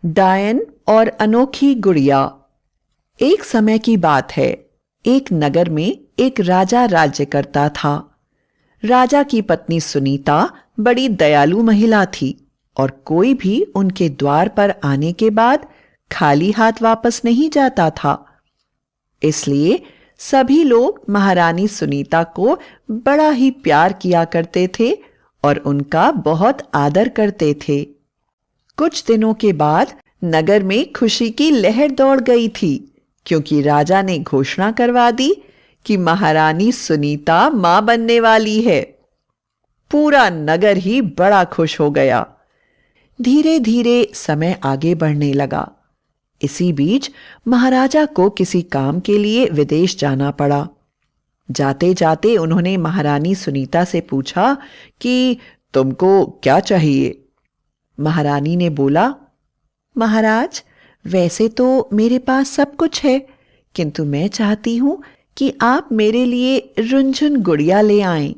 डायन और अनोखी गुड़िया। एक समय की बात है। एक नगर में एक राजा राज्य करता था। राजा की पत्नी सुनीता बड़ी दयालु महिला थी और कोई भी उनके द्वार पर आने के बाद खाली हाथ वापस नहीं जाता था। इसलिए सभी लोग महारानी सुनीता को बड़ा ही प्यार किया करते थे और उनका बहुत आदर करते थे। कुछ दिनों के बाद नगर में खुशी की लहर दौड़ गई थी, क्योंकि राजा ने घोषणा करवा दी कि महारानी सुनीता मां बनने वाली है। पूरा नगर ही बड़ा खुश हो गया। धीरे धीरे समय आगे बढ़ने लगा। इसी बीच महाराजा को किसी काम के लिए विदेश जाना पड़ा। जाते जाते उन्होंने महारानी सुनीता से पूछा कि तुमको क्या चाहिए। महारानी ने बोला, महाराज, वैसे तो मेरे पास सब कुछ है, किंतु मैं चाहती हूं कि आप मेरे लिए रुंझुन गुड़िया ले आएं।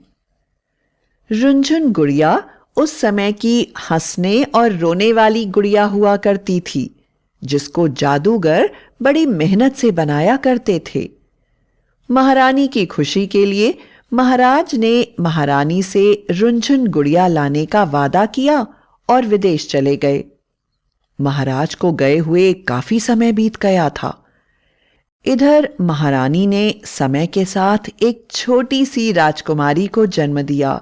रुंझुन गुड़िया उस समय की हंसने और रोने वाली गुड़िया हुआ करती थी, जिसको जादूगर बड़ी मेहनत से बनाया करते थे। महारानी की खुशी के लिए महाराज ने महारानी से रुंझुन गुड़िया लाने का वादा किया और विदेश चले गए। महाराज को गए हुए काफी समय बीत गया था। इधर महारानी ने समय के साथ एक छोटी सी राजकुमारी को जन्म दिया,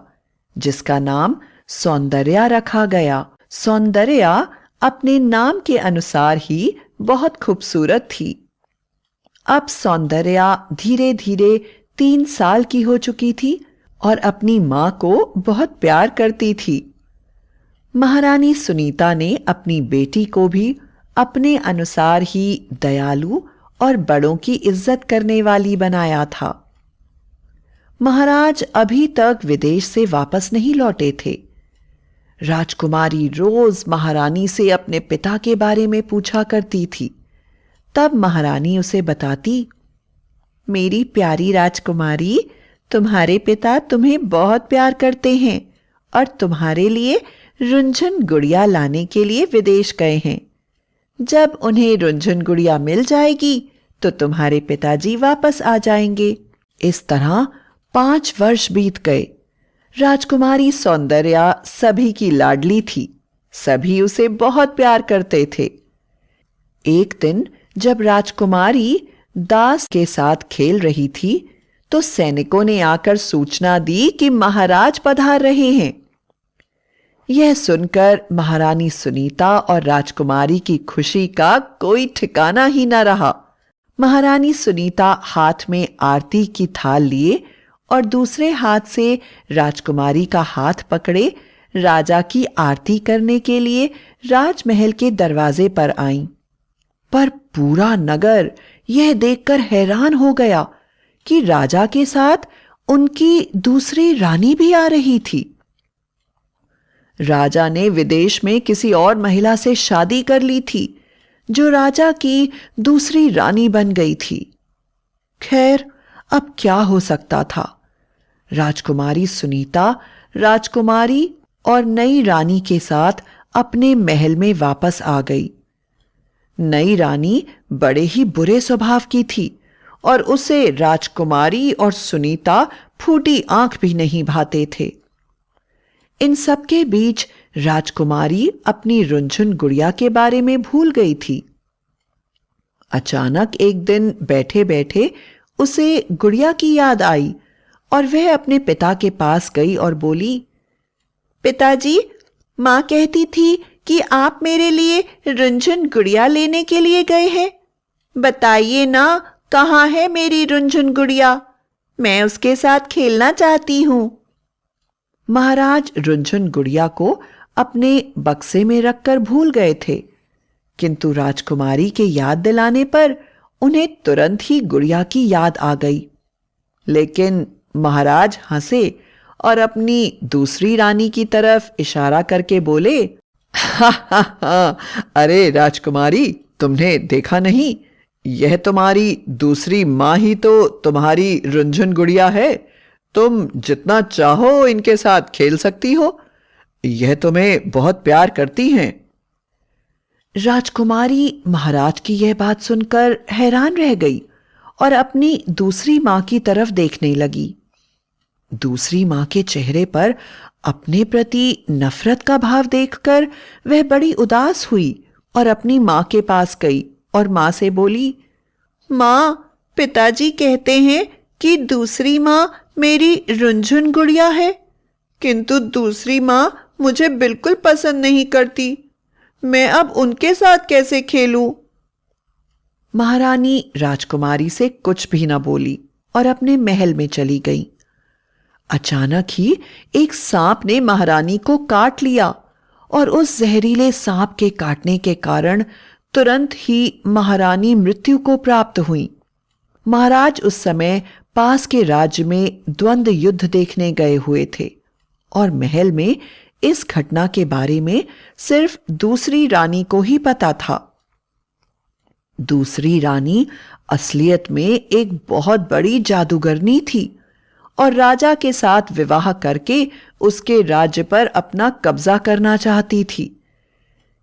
जिसका नाम सौंदर्या रखा गया। सौंदर्या अपने नाम के अनुसार ही बहुत खूबसूरत थी। अब सौंदर्या धीरे धीरे 3 साल की हो चुकी थी और अपनी मां को बहुत प्यार करती थी। महारानी सुनीता ने अपनी बेटी को भी अपने अनुसार ही दयालु और बड़ों की इज्जत करने वाली बनाया था। महाराज अभी तक विदेश से वापस नहीं लौटे थे। राजकुमारी रोज महारानी से अपने पिता के बारे में पूछा करती थी। तब महारानी उसे बताती, मेरी प्यारी राजकुमारी, तुम्हारे पिता तुम्हें बहुत प्यार करते हैं और तुम्हारे लिए रुंझुन गुड़िया लाने के लिए विदेश गए हैं। जब उन्हें रुंझुन गुड़िया मिल जाएगी तो तुम्हारे पिताजी वापस आ जाएंगे। इस तरह 5 वर्ष बीत गए। राजकुमारी सौंदर्या सभी की लाडली थी। सभी उसे बहुत प्यार करते थे। एक दिन जब राजकुमारी दास के साथ खेल रही थी, तो सैनिकों ने आकर सूचना दी कि महाराज पधार रहे हैं। यह सुनकर महारानी सुनीता और राजकुमारी की खुशी का कोई ठिकाना ही न रहा। महारानी सुनीता हाथ में आरती की थाल लिए और दूसरे हाथ से राजकुमारी का हाथ पकड़े राजा की आरती करने के लिए राजमहल के दरवाजे पर आईं। पर पूरा नगर यह देखकर हैरान हो गया कि राजा के साथ उनकी दूसरी रानी भी आ रही थी। राजा ने विदेश में किसी और महिला से शादी कर ली थी, जो राजा की दूसरी रानी बन गई थी। खैर, अब क्या हो सकता था। राजकुमारी सुनीता राजकुमारी और नई रानी के साथ अपने महल में वापस आ गई। नई रानी बड़े ही बुरे स्वभाव की थी और उसे राजकुमारी और सुनीता फूटी आंख भी नहीं भाते थे। इन सबके बीच राजकुमारी अपनी रुंझुन गुड़िया के बारे में भूल गई थी। अचानक एक दिन बैठे बैठे उसे गुड़िया की याद आई और वह अपने पिता के पास गई और बोली, पिताजी, मां कहती थी कि आप मेरे लिए रुंझुन गुड़िया लेने के लिए गए हैं। बताइए ना, कहाँ है मेरी रुंझुन गुड़िया? मैं उसके साथ खेलना चाहती हूं। महाराज रुंझुन गुड़िया को अपने बक्से में रखकर भूल गए थे, किंतु राजकुमारी के याद दिलाने पर उन्हें तुरंत ही गुड़िया की याद आ गई। लेकिन महाराज हंसे और अपनी दूसरी रानी की तरफ इशारा करके बोले, हा हा हा, अरे राजकुमारी, तुमने देखा नहीं, यह तुम्हारी दूसरी मां ही तो तुम्हारी रुंझुन गुड़िया है। तुम जितना चाहो इनके साथ खेल सकती हो। यह तुम्हें बहुत प्यार करती हैं। राजकुमारी महाराज की यह बात सुनकर हैरान रह गई और अपनी दूसरी मां की तरफ देखने लगी। दूसरी मां के चेहरे पर अपने प्रति नफरत का भाव देखकर वह बड़ी उदास हुई और अपनी मां के पास गई और मां से बोली, मां, पिताजी कहते हैं कि दूसरी मां मेरी रुंझुन गुड़िया है, किंतु दूसरी मां मुझे बिल्कुल पसंद नहीं करती। मैं अब उनके साथ कैसे खेलूं? महारानी राजकुमारी से कुछ भी न बोली और अपने महल में चली गई। अचानक ही एक सांप ने महारानी को काट लिया और उस जहरीले सांप के काटने के कारण तुरंत ही महारानी मृत्यु को प्राप्त हुई। महाराज उस समय पास के राज्य में द्वंद्व युद्ध देखने गए हुए थे और महल में इस घटना के बारे में सिर्फ दूसरी रानी को ही पता था। दूसरी रानी असलियत में एक बहुत बड़ी जादूगरनी थी और राजा के साथ विवाह करके उसके राज्य पर अपना कब्जा करना चाहती थी,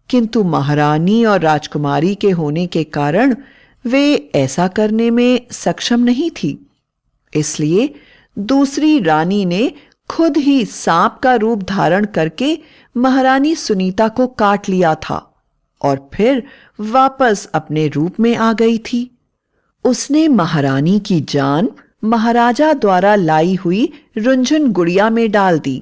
किंतु महारानी और राजकुमारी के होने के कारण वे ऐसा करने में सक्षम नहीं थी। इसलिए दूसरी रानी ने खुद ही सांप का रूप धारण करके महारानी सुनीता को काट लिया था और फिर वापस अपने रूप में आ गई थी। उसने महारानी की जान महाराजा द्वारा लाई हुई रुंझुन गुड़िया में डाल दी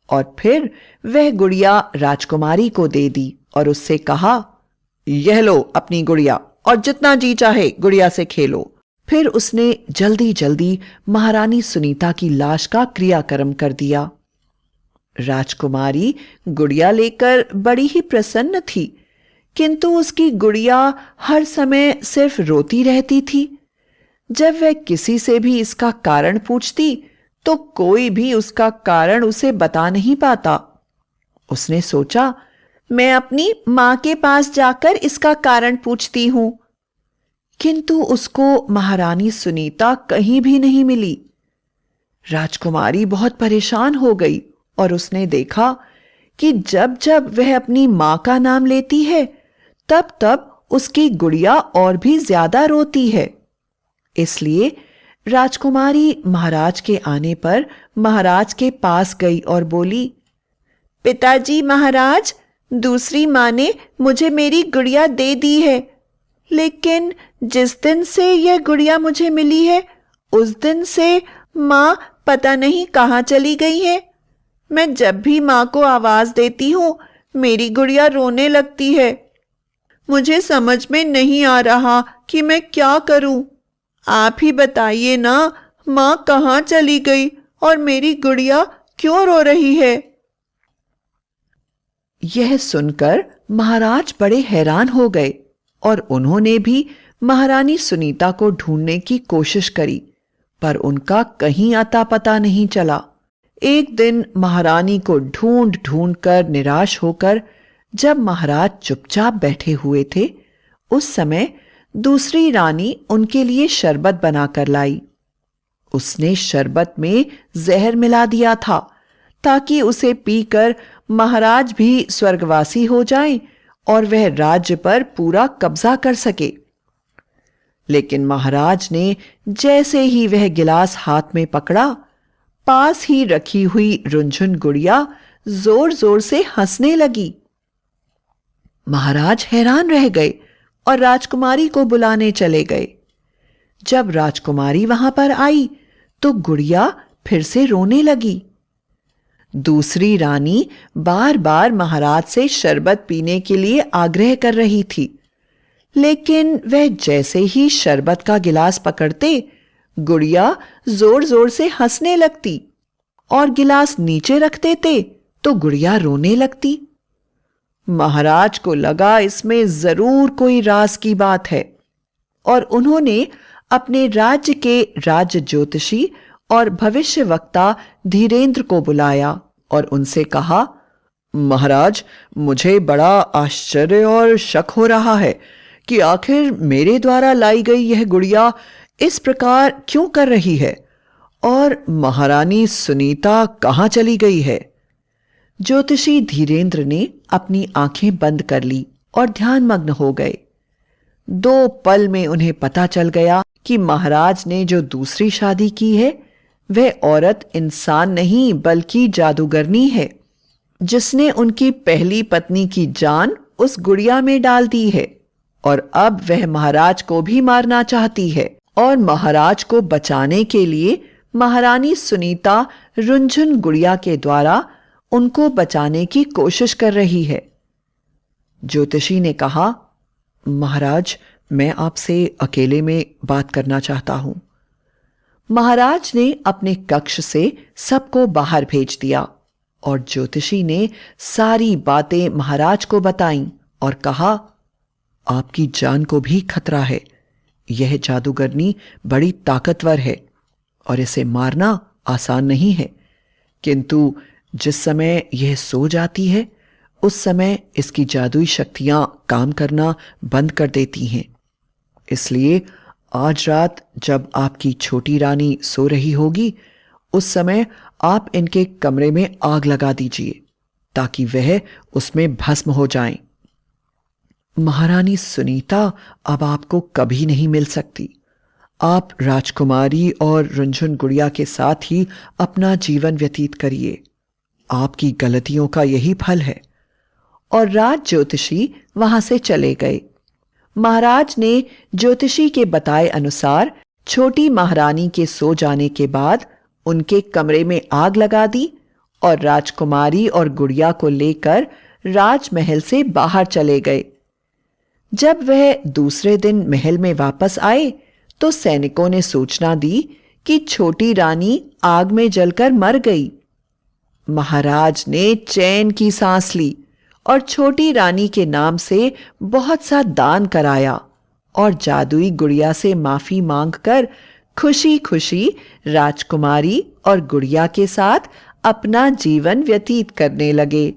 और फिर वह गुड़िया राजकुमारी को दे दी और उससे कहा, यह लो अपनी गुड़िया और जितना जी चाहे गुड़िया से खेलो। फिर उसने जल्दी जल्दी महारानी सुनीता की लाश का क्रियाक्रम कर दिया। राजकुमारी गुड़िया लेकर बड़ी ही प्रसन्न थी, किंतु उसकी गुड़िया हर समय सिर्फ रोती रहती थी। जब वह किसी से भी इसका कारण पूछती तो कोई भी उसका कारण उसे बता नहीं पाता। उसने सोचा, मैं अपनी मां के पास जाकर इसका कारण पूछती हूं, किंतु उसको महारानी सुनीता कहीं भी नहीं मिली। राजकुमारी बहुत परेशान हो गई और उसने देखा कि जब जब वह अपनी मां का नाम लेती है तब तब उसकी गुड़िया और भी ज्यादा रोती है। इसलिए राजकुमारी महाराज के आने पर महाराज के पास गई और बोली, पिताजी महाराज, दूसरी मां ने मुझे मेरी गुड़िया दे दी है, लेकिन जिस दिन से यह गुड़िया मुझे मिली है उस दिन से मां पता नहीं कहां चली गई है। मैं जब भी मां को आवाज देती हूं मेरी गुड़िया रोने लगती है। मुझे समझ में नहीं आ रहा कि मैं क्या करूं। आप ही बताइए ना, मां कहां चली गई और मेरी गुड़िया क्यों रो रही है? यह सुनकर महाराज बड़े हैरान हो गए और उन्होंने भी महारानी सुनीता को ढूंढने की कोशिश करी, पर उनका कहीं आता पता नहीं चला। एक दिन महारानी को ढूंढ ढूंढ कर निराश होकर जब महाराज चुपचाप बैठे हुए थे, उस समय दूसरी रानी उनके लिए शरबत बनाकर लाई। उसने शरबत में जहर मिला दिया था ताकि उसे पीकर महाराज भी स्वर्गवासी हो जाएं और वह राज्य पर पूरा कब्जा कर सके। लेकिन महाराज ने जैसे ही वह गिलास हाथ में पकड़ा, पास ही रखी हुई रुंझुन गुड़िया जोर जोर से हंसने लगी। महाराज हैरान रह गए और राजकुमारी को बुलाने चले गए। जब राजकुमारी वहां पर आई तो गुड़िया फिर से रोने लगी। दूसरी रानी बार बार महाराज से शरबत पीने के लिए आग्रह कर रही थी, लेकिन वह जैसे ही शरबत का गिलास पकड़ते गुड़िया जोर जोर से हंसने लगती और गिलास नीचे रख देते तो गुड़िया रोने लगती। महाराज को लगा इसमें जरूर कोई राज की बात है और उन्होंने अपने राज्य के राज्य ज्योतिषी और भविष्य वक्ता धीरेंद्र को बुलाया और उनसे कहा, महाराज, मुझे बड़ा आश्चर्य और शक हो रहा है कि आखिर मेरे द्वारा लाई गई यह गुड़िया इस प्रकार क्यों कर रही है और महारानी सुनीता कहां चली गई है। ज्योतिषी धीरेंद्र ने अपनी आंखें बंद कर ली और ध्यानमग्न हो गए। 2 पल में उन्हें पता चल गया कि महाराज ने जो दूसरी शादी की है वह औरत इंसान नहीं बल्कि जादूगरनी है, जिसने उनकी पहली पत्नी की जान उस गुड़िया में डाल दी है और अब वह महाराज को भी मारना चाहती है और महाराज को बचाने के लिए महारानी सुनीता रुंझुन गुड़िया के द्वारा उनको बचाने की कोशिश कर रही है। ज्योतिषी ने कहा, महाराज, मैं आपसे अकेले में बात करना चाहता हूं। महाराज ने अपने कक्ष से सबको बाहर भेज दिया और ज्योतिषी ने सारी बातें महाराज को बताईं और कहा, आपकी जान को भी खतरा है। यह जादूगरनी बड़ी ताकतवर है और इसे मारना आसान नहीं है, किंतु जिस समय यह सो जाती है उस समय इसकी जादुई शक्तियां काम करना बंद कर देती हैं। इसलिए आज रात जब आपकी छोटी रानी सो रही होगी उस समय आप इनके कमरे में आग लगा दीजिए ताकि वह उसमें भस्म हो जाएं। महारानी सुनीता अब आपको कभी नहीं मिल सकती। आप राजकुमारी और रुंझुन गुड़िया के साथ ही अपना जीवन व्यतीत करिए। आपकी गलतियों का यही फल है। और राज ज्योतिषी वहां से चले गए। महाराज ने ज्योतिषी के बताए अनुसार छोटी महारानी के सो जाने के बाद उनके कमरे में आग लगा दी और राजकुमारी और गुड़िया को लेकर राजमहल से बाहर चले गए। जब वह दूसरे दिन महल में वापस आए तो सैनिकों ने सूचना दी कि छोटी रानी आग में जलकर मर गई। महाराज ने चैन की सांस ली और छोटी रानी के नाम से बहुत सा दान कराया और जादुई गुड़िया से माफी मांगकर खुशी खुशी राजकुमारी और गुड़िया के साथ अपना जीवन व्यतीत करने लगे।